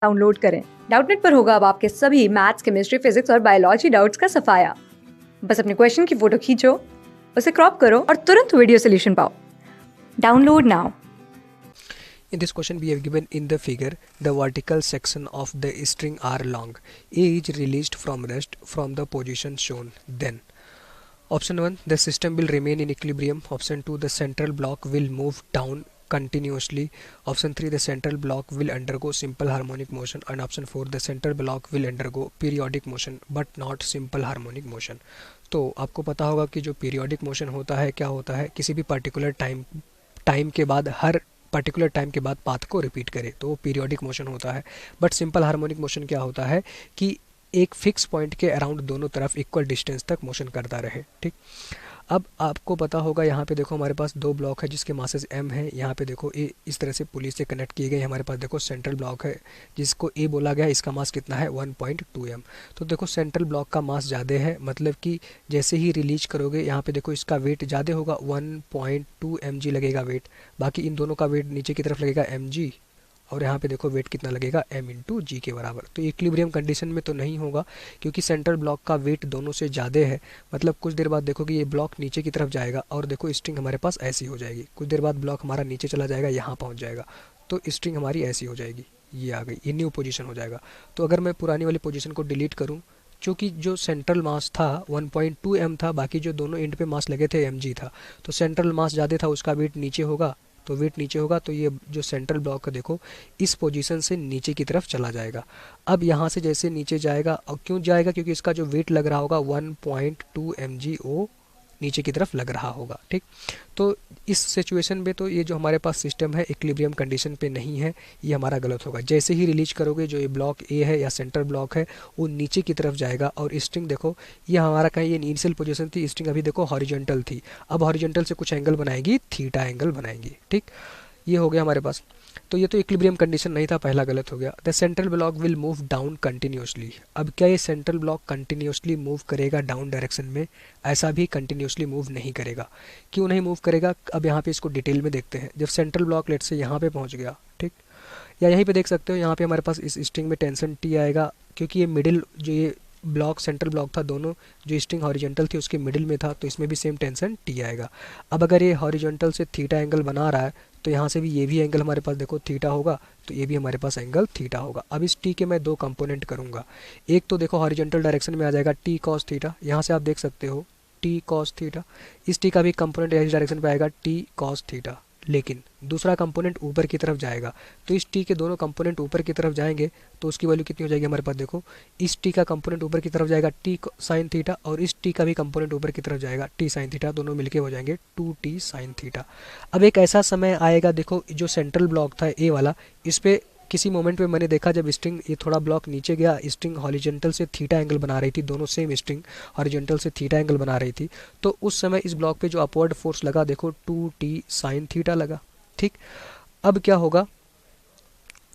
Download करें। Doubtnut पर होगा अब आपके सभी मैथ्स, केमिस्ट्री, फिजिक्स और बायोलॉजी डाउट्स का सफाया। बस अपने क्वेश्चन की फोटो खींचो, उसे क्रॉप करो और तुरंत वीडियो सोल्यूशन पाओ। Download now. In this question we have given in the figure the vertical section of the string are long. A is released from rest from the position shown. Then option 1, the system will remain in equilibrium. Option 2, the central block will move down continuously. Option 3, the central block will undergo simple harmonic motion. And option 4, the central block will undergo periodic motion but not simple harmonic motion. तो आपको पता होगा कि जो periodic motion होता है क्या होता है, किसी भी पर्टिकुलर टाइम के बाद हर पर्टिकुलर टाइम के बाद पाथ को रिपीट करे, तो वो पीरियोडिक मोशन होता है। बट सिंपल हार्मोनिक मोशन क्या होता है कि एक फिक्स पॉइंट के अराउंड दोनों तरफ इक्वल डिस्टेंस तक मोशन करता रहे। ठीक, अब आपको पता होगा यहाँ पे देखो हमारे पास दो ब्लॉक है जिसके मासेस m है। यहाँ पे देखो ए इस तरह से पुली से कनेक्ट किए गए। हमारे पास देखो सेंट्रल ब्लॉक है जिसको ए बोला गया है, इसका मास कितना है 1.2 m। तो देखो सेंट्रल ब्लॉक का मास ज़्यादा है, मतलब कि जैसे ही रिलीज करोगे यहाँ पे देखो इसका वेट ज़्यादा होगा, 1.2 mg लगेगा वेट। बाकी इन दोनों का वेट नीचे की तरफ लगेगा mg, और यहाँ पे देखो वेट कितना लगेगा m इंटू जी के बराबर। तो इक्विलिब्रियम कंडीशन में तो नहीं होगा क्योंकि सेंट्रल ब्लॉक का वेट दोनों से ज़्यादा है। मतलब कुछ देर बाद देखो कि ये ब्लॉक नीचे की तरफ जाएगा और देखो स्ट्रिंग हमारे पास ऐसी हो जाएगी। कुछ देर बाद ब्लॉक हमारा नीचे चला जाएगा, यहाँ पहुँच जाएगा, तो स्ट्रिंग हमारी ऐसी हो जाएगी, ये आ गई, ये न्यू पोजीशन हो जाएगा। तो अगर मैं पुरानी वाली पोजीशन को डिलीट करूँ, क्योंकि जो सेंट्रल मास था 1.2 m था, बाकी जो दोनों एंड पे मास लगे थे mg था, तो सेंट्रल मास ज़्यादा था, उसका वेट नीचे होगा, तो वेट नीचे होगा तो ये जो सेंट्रल ब्लॉक है देखो इस पोजीशन से नीचे की तरफ चला जाएगा। अब यहाँ से जैसे नीचे जाएगा, और क्यों जाएगा, क्योंकि इसका जो वेट लग रहा होगा 1.2 mg वो नीचे की तरफ लग रहा होगा। ठीक, तो इस सिचुएशन में तो ये जो हमारे पास सिस्टम है इक्विलिब्रियम कंडीशन पे नहीं है, ये हमारा गलत होगा। जैसे ही रिलीज करोगे जो ये ब्लॉक ए है या सेंटर ब्लॉक है वो नीचे की तरफ जाएगा, और स्ट्रिंग देखो ये हमारा कहीं ये इनिशियल पोजीशन थी, स्ट्रिंग अभी देखो हॉरिजॉन्टल थी, अब हॉरिजॉन्टल से कुछ एंगल बनाएगी, थीटा एंगल बनाएंगी। ठीक, ये हो गया हमारे पास। तो ये तो इक्विलिब्रियम कंडीशन नहीं था, पहला गलत हो गया। The central block will move down continuously. अब क्या ये सेंट्रल ब्लॉक कंटिन्यूसली मूव करेगा डाउन डायरेक्शन में? ऐसा भी कंटिन्यूसली मूव नहीं करेगा। क्यों नहीं मूव करेगा, अब यहाँ पे इसको डिटेल में देखते हैं। जब सेंट्रल ब्लॉक लेट से यहाँ पे पहुँच गया, ठीक, या यहीं पे देख सकते हो यहाँ पे हमारे पास इस स्ट्रिंग में टेंशन टी आएगा, क्योंकि ये मिडिल जो ये ब्लॉक सेंट्रल ब्लॉक था, दोनों जो स्ट्रिंग हॉरिजॉन्टल थी उसके मिडिल में था, तो इसमें भी सेम टेंशन टी आएगा। अब अगर ये हॉरिजॉन्टल से थीटा एंगल बना रहा है तो यहाँ से भी ये भी एंगल हमारे पास देखो थीटा होगा, तो ये भी हमारे पास एंगल थीटा होगा। अब इस टी के मैं दो कंपोनेंट करूँगा। एक तो देखो हॉरिजॉन्टल डायरेक्शन में आ जाएगा टी कॉस थीटा, यहाँ से आप देख सकते हो टी कॉस थीटा। इस टी का भी कंपोनेंट इस डायरेक्शन पे आएगा टी कॉस थीटा, लेकिन दूसरा कंपोनेंट ऊपर की तरफ जाएगा। तो इस टी के दोनों कंपोनेंट ऊपर की तरफ जाएंगे तो उसकी वैल्यू कितनी हो जाएगी हमारे पास, देखो इस टी का कंपोनेंट ऊपर की तरफ जाएगा टी साइन थीटा, और इस टी का भी कंपोनेंट ऊपर की तरफ जाएगा टी साइन थीटा, दोनों मिलके हो जाएंगे 2t साइन थीटा। अब एक ऐसा समय आएगा, देखो जो सेंट्रल ब्लॉक था ए वाला, इस पे किसी मोमेंट पे मैंने देखा जब स्ट्रिंग ये थोड़ा ब्लॉक नीचे गया, स्ट्रिंग हॉरिजॉन्टल से थीटा एंगल बना रही थी, दोनों सेम स्ट्रिंग हॉरिजॉन्टल से थीटा एंगल बना रही थी, तो उस समय इस ब्लॉक पे जो अपवर्ड फोर्स लगा देखो 2t साइन थीटा लगा। ठीक, अब क्या होगा,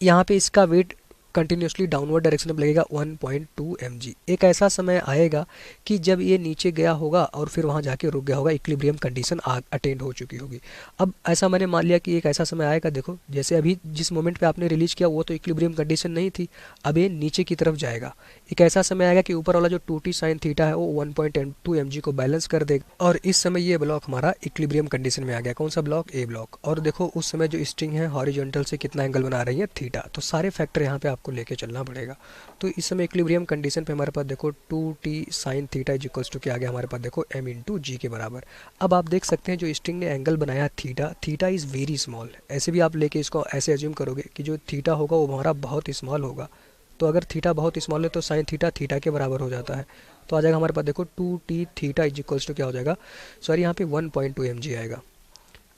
यहाँ पे इसका वेट कंटिन्यूसली डाउनवर्ड डायरेक्शन में लगेगा 1.2 mg। एक ऐसा समय आएगा कि जब ये नीचे गया होगा और फिर वहाँ जाके रुक गया होगा, इक्विलिब्रियम कंडीशन अटेंड हो चुकी होगी। अब ऐसा मैंने मान लिया कि एक ऐसा समय आएगा, देखो जैसे अभी जिस मोमेंट पे आपने रिलीज किया वो तो इक्विलिब्रियम कंडीशन नहीं थी, अब ये नीचे की तरफ जाएगा। एक ऐसा समय आएगा कि ऊपर वाला जो 2t साइन थीटा है वो 1.2 mg को बैलेंस कर देगा, और इस समय ये ब्लॉक हमारा इक्विलिब्रियम कंडीशन में आ गया। कौन सा ब्लॉक, ए ब्लॉक। और देखो उस समय जो स्ट्रिंग है हॉरिजॉन्टल से कितना एंगल बना रही है, थीटा। तो सारे फैक्टर यहाँ पे आपको लेके चलना पड़ेगा। तो इस समय इक्विलिब्रियम कंडीशन पे हमारे पास देखो 2t sine theta is equals to क्या आ गया हमारे पास, देखो m इंटू जी के बराबर। अब आप देख सकते हैं जो स्ट्रिंग ने एंगल बनाया theta, theta is very small. ऐसे भी आप लेके इसको ऐसे एज्यूम करोगे कि जो थीटा होगा वो हमारा बहुत स्मॉल होगा। तो अगर थीटा बहुत स्मॉल है तो साइन थीटा थीटा के बराबर हो जाता है, तो आ जाएगा हमारे पास देखो 2t theta is equals to क्या हो जाएगा, सॉरी यहाँ पे 1.2 mg आएगा,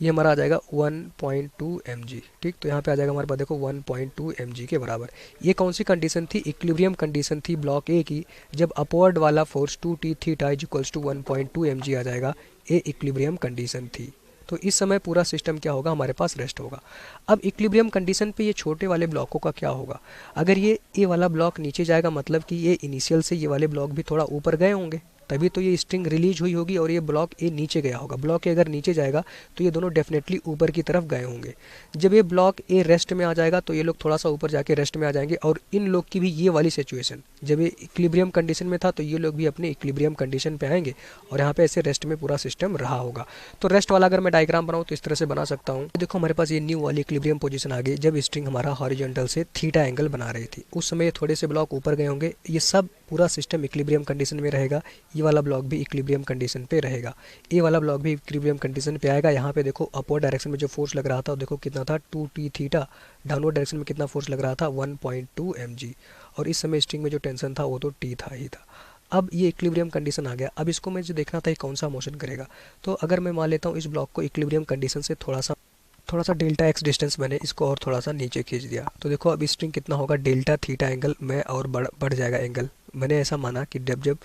ये हमारा आ जाएगा 1.2 mg। ठीक, तो यहाँ पे आ जाएगा हमारे पास देखो 1.2 mg के बराबर। ये कौन सी कंडीशन थी, इक्विलिब्रियम कंडीशन थी ब्लॉक ए की, जब अपवर्ड वाला force 2t theta is equals to 1.2 mg आ जाएगा, ये इक्विलिब्रियम कंडीशन थी। तो इस समय पूरा सिस्टम क्या होगा, हमारे पास रेस्ट होगा। अब इक्विलिब्रियम कंडीशन पे ये छोटे वाले ब्लॉकों का क्या होगा, अगर ये वाला ब्लॉक नीचे जाएगा मतलब कि ये इनिशियल से ये वाले ब्लॉक भी थोड़ा ऊपर गए होंगे, तभी तो ये स्ट्रिंग रिलीज हुई होगी और ये ब्लॉक ए नीचे गया होगा। ब्लॉक ए अगर नीचे जाएगा तो ये दोनों डेफिनेटली ऊपर की तरफ गए होंगे। जब ये ब्लॉक ए रेस्ट में आ जाएगा तो ये लोग थोड़ा सा ऊपर जाके रेस्ट में आ जाएंगे, और इन लोग की भी ये वाली सिचुएशन, जब ये इक्विलिब्रियम कंडीशन में था तो ये लोग भी अपने इक्विलिब्रियम कंडीशन पे आएंगे और यहाँ पे ऐसे रेस्ट में पूरा सिस्टम रहा होगा। तो रेस्ट वाला अगर मैं डायग्राम बनाऊँ तो इस तरह से बना सकता हूँ। देखो हमारे पास ये न्यू वाली इक्विलिब्रियम पोजीशन आ गई जब स्ट्रिंग हमारा हॉरिजॉन्टल से थीटा एंगल बना रही थी। उस समय थोड़े से ब्लॉक ऊपर गए होंगे, ये सब पूरा सिस्टम इक्विलिब्रियम कंडीशन में रहेगा। ये वाला ब्लॉक भी इक्विलिब्रियम कंडीशन पे रहेगा, ये वाला ब्लॉक भी इक्विलिब्रियम कंडीशन पे आएगा। यहाँ पे देखो अपवर्ड डायरेक्शन में जो फोर्स लग रहा था देखो कितना था 2t थीटा, डाउनवर्ड डायरेक्शन में कितना फोर्स लग रहा था 1.2 mg, और इस समय स्ट्रिंग में जो टेंशन था वो तो t था ही था। अब ये इक्विलिब्रियम कंडीशन आ गया। अब इसको मैं जो देखना था ये कौन सा मोशन करेगा। तो अगर मैं मान लेता हूँ इस ब्लॉक को इक्विलिब्रियम कंडीशन से थोड़ा सा डेल्टा एक्स डिस्टेंस मैंने इसको और थोड़ा सा नीचे खींच दिया, तो देखो अब स्ट्रिंग कितना होगा डेल्टा थीटा एंगल में और बढ़ जाएगा एंगल। मैंने ऐसा माना कि जब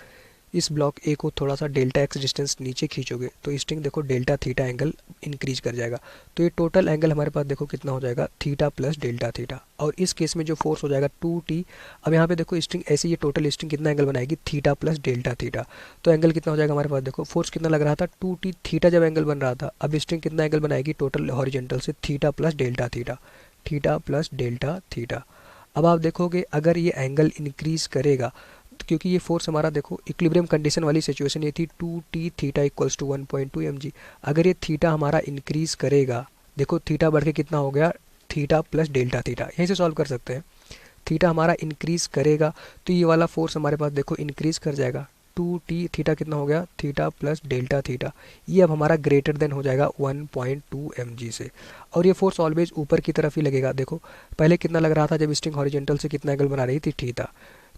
इस ब्लॉक ए को थोड़ा सा डेल्टा एक्स डिस्टेंस नीचे खींचोगे तो स्ट्रिंग देखो डेल्टा थीटा एंगल इंक्रीज कर जाएगा। तो ये टोटल एंगल हमारे पास देखो कितना हो जाएगा थीटा प्लस डेल्टा थीटा, और इस केस में जो फोर्स हो जाएगा 2t। अब यहाँ पे देखो स्ट्रिंग ऐसे ये टोटल स्ट्रिंग कितना एंगल बनाएगी थीटा प्लस डेल्टा थीटा, तो एंगल कितना हो जाएगा हमारे पास देखो फोर्स कितना लग रहा था 2t थीटा जब एंगल बन रहा था, अब स्ट्रिंग कितना एंगल बनाएगी टोटल हॉरिजॉन्टल से theta plus delta theta, theta plus delta theta. अब आप देखोगे अगर ये एंगल इंक्रीज करेगा क्योंकि ये फोर्स हमारा देखो इक्विलिब्रियम कंडीशन वाली सिचुएशन ये थी 2t theta equals to 1.2 mg। अगर ये थीटा हमारा इंक्रीज करेगा, देखो थीटा बढ़ के कितना हो गया थीटा प्लस डेल्टा थीटा, यहीं से सॉल्व कर सकते हैं। थीटा हमारा इंक्रीज करेगा तो ये वाला फोर्स हमारे पास देखो इंक्रीज कर जाएगा 2t थीटा कितना हो गया थीटा प्लस डेल्टा थीटा, ये अब हमारा ग्रेटर देन हो जाएगा 1.2 mg से, और ये फोर्स ऑलवेज ऊपर की तरफ ही लगेगा। देखो पहले कितना लग रहा था जब स्ट्रिंग हॉरिजॉन्टल से कितना एंगल बना रही थी थीटा,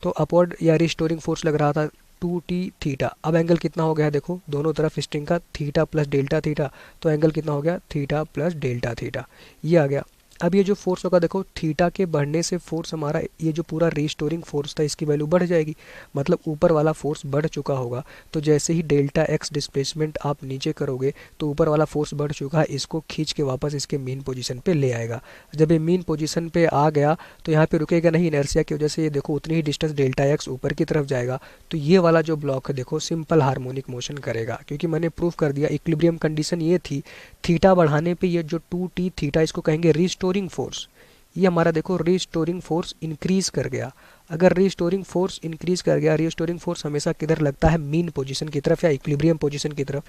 तो अपवर्ड या रिस्टोरिंग फोर्स लग रहा था 2t थीटा। अब एंगल कितना हो गया देखो दोनों तरफ स्ट्रिंग का थीटा प्लस डेल्टा थीटा, तो एंगल कितना हो गया थीटा प्लस डेल्टा थीटा, ये आ गया। अब ये जो फोर्स होगा देखो थीटा के बढ़ने से फोर्स हमारा ये जो पूरा रिस्टोरिंग फोर्स था इसकी वैल्यू बढ़ जाएगी, मतलब ऊपर वाला फोर्स बढ़ चुका होगा। तो जैसे ही डेल्टा एक्स डिस्प्लेसमेंट आप नीचे करोगे तो ऊपर वाला फोर्स बढ़ चुका है, इसको खींच के वापस इसके मीन पोजीशन पे ले आएगा। जब ये मीन पोजीशन पे आ गया तो यहाँ पे रुकेगा नहीं, इनर्शिया की वजह से ये देखो उतनी ही डिस्टेंस डेल्टा एक्स ऊपर की तरफ जाएगा। तो ये वाला जो ब्लॉक है देखो सिंपल हार्मोनिक मोशन करेगा, क्योंकि मैंने प्रूफ कर दिया इक्विलिब्रियम कंडीशन ये थी थीटा बढ़ाने पे ये जो 2t थीटा इसको कहेंगे रिस्टोरिंग फोर्स, ये हमारा देखो रिस्टोरिंग फोर्स इंक्रीज कर गया। अगर रिस्टोरिंग फोर्स इंक्रीज कर गया, रिस्टोरिंग फोर्स हमेशा किधर लगता है मीन पोजीशन की तरफ या इक्विलिब्रियम पोजीशन की तरफ।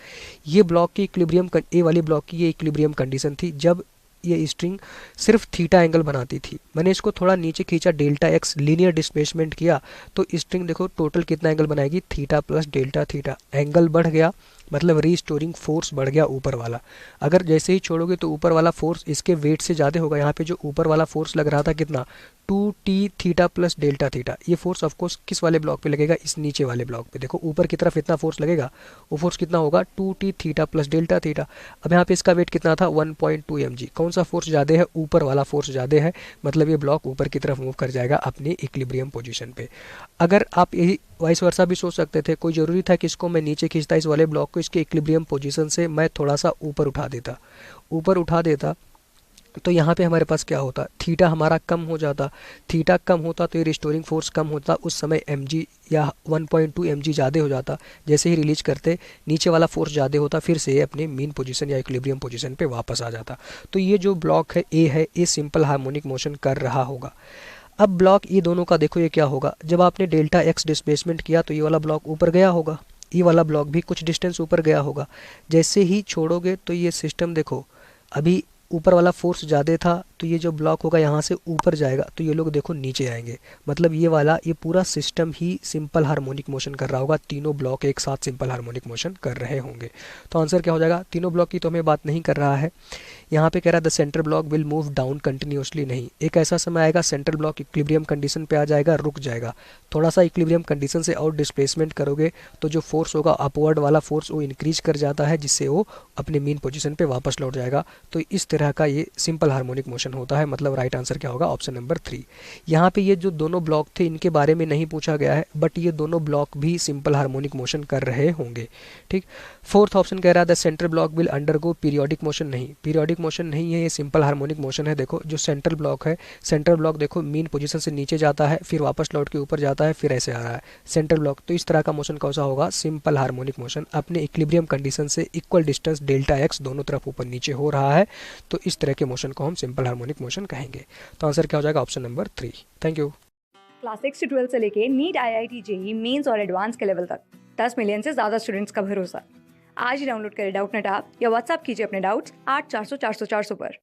ये ब्लॉक की इक्विलिब्रियम ए वाली ब्लॉक की ये इक्विलिब्रियम कंडीशन थी जब ये स्ट्रिंग सिर्फ थीटा एंगल बनाती थी। मैंने इसको थोड़ा नीचे खींचा डेल्टा एक्स लीनियर डिस्प्लेसमेंट किया तो स्ट्रिंग देखो टोटल कितना एंगल बनाएगी theta plus delta theta, angle बढ़ गया मतलब रिस्टोरिंग फोर्स बढ़ गया ऊपर वाला। अगर जैसे ही छोड़ोगे तो ऊपर वाला फोर्स इसके वेट से ज़्यादा होगा। यहाँ पे जो ऊपर वाला फोर्स लग रहा था कितना 2t theta plus delta theta, ये फोर्स ऑफकोर्स किस वाले ब्लॉक पे लगेगा इस नीचे वाले ब्लॉक पे। देखो ऊपर की तरफ इतना फोर्स लगेगा, वो फोर्स कितना होगा 2t theta plus delta theta. अब यहाँ पे इसका वेट कितना था 1.2 mg। कौन सा फोर्स ज़्यादा है, ऊपर वाला फोर्स ज़्यादा है, मतलब ये ब्लॉक ऊपर की तरफ मूव कर जाएगा अपनी इक्विलिब्रियम पोजीशन पे। अगर आप यही वाइस वर्सा भी सोच सकते थे, कोई ज़रूरी था कि इसको मैं नीचे खींचता इस वाले ब्लॉक को, इसके इक्विलिब्रियम पोजीशन से मैं थोड़ा सा ऊपर उठा देता तो यहाँ पे हमारे पास क्या होता थीटा हमारा कम हो जाता। थीटा कम होता तो ये रिस्टोरिंग फोर्स कम होता, उस समय mg या 1.2 mg ज़्यादा हो जाता। जैसे ही रिलीज करते नीचे वाला फोर्स ज़्यादा होता, फिर से ये अपने मीन पोजीशन या इक्विलिब्रियम पोजीशन पे वापस आ जाता। तो ये जो ब्लॉक है ये सिंपल हार्मोनिक मोशन कर रहा होगा। अब ब्लॉक ये दोनों का देखो ये क्या होगा, जब आपने डेल्टा एक्स डिस्प्लेसमेंट किया तो ये वाला ब्लॉक ऊपर गया होगा, ये वाला ब्लॉक भी कुछ डिस्टेंस ऊपर गया होगा। जैसे ही छोड़ोगे तो ये सिस्टम देखो अभी ऊपर वाला फोर्स ज़्यादा था तो ये जो ब्लॉक होगा यहाँ से ऊपर जाएगा तो ये लोग देखो नीचे आएंगे, मतलब ये पूरा सिस्टम ही सिंपल हार्मोनिक मोशन कर रहा होगा। तीनों ब्लॉक एक साथ सिंपल हार्मोनिक मोशन कर रहे होंगे। तो आंसर क्या हो जाएगा, तीनों ब्लॉक की तो हमें बात नहीं कर रहा है, यहाँ पे कह रहा है the centre block will move down continuously. नहीं, एक ऐसा समय आएगा सेंट्रल ब्लॉक इक्विलिब्रियम कंडीशन पे आ जाएगा, रुक जाएगा। थोड़ा सा इक्विलिब्रियम कंडीशन से और डिस्प्लेसमेंट करोगे तो जो फोर्स होगा अपवर्ड वाला फोर्स वो इंक्रीज कर जाता है, जिससे वो अपने मीन पोजीशन पे वापस लौट जाएगा। तो इस तरह का ये सिंपल हार्मोनिक मोशन मोशन होता है, मतलब राइट आंसर क्या होगा, ऑप्शन नंबर 3। यहाँ पे ये जो दोनों ब्लॉक थे इनके बारे में नहीं पूछा गया है, बट ये दोनों ब्लॉक भी सिंपल हार्मोनिक मोशन कर रहे होंगे। ठीक, फोर्थ ऑप्शन कह रहा है the central block will undergo periodic motion. नहीं, पीरियोडिक मोशन नहीं है, ये सिंपल हार्मोनिक मोशन है। देखो जो सेंट्रल ब्लॉक है, सेंट्रल ब्लॉक देखो मीन पोजीशन से नीचे जाता है, फिर वापस लौट के ऊपर जाता है, फिर ऐसे आ रहा है सेंट्रल ब्लॉक। तो इस तरह का मोशन कौन सा होगा, सिंपल हार्मोनिक मोशन। अपने इक्विलिब्रियम कंडीशन से इक्वल डिस्टेंस डेल्टा एक्स दोनों तरफ ऊपर नीचे हो रहा है, तो इस तरह के मोशन को हम सिंपल हार्मोनिक मोशन कहेंगे। तो आंसर क्या हो जाएगा, option number 3। Thank you. Class 6 से 12 से लेके नीट, IIT, जेई मेंस और एडवांस के लेवल तक 10 मिलियन से ज्यादा स्टूडेंट्स का भरोसा। आज ही डाउनलोड करें डाउटनेट ऐप या व्हाट्सएप कीजिए अपने डाउट्स 8400 400 400 पर।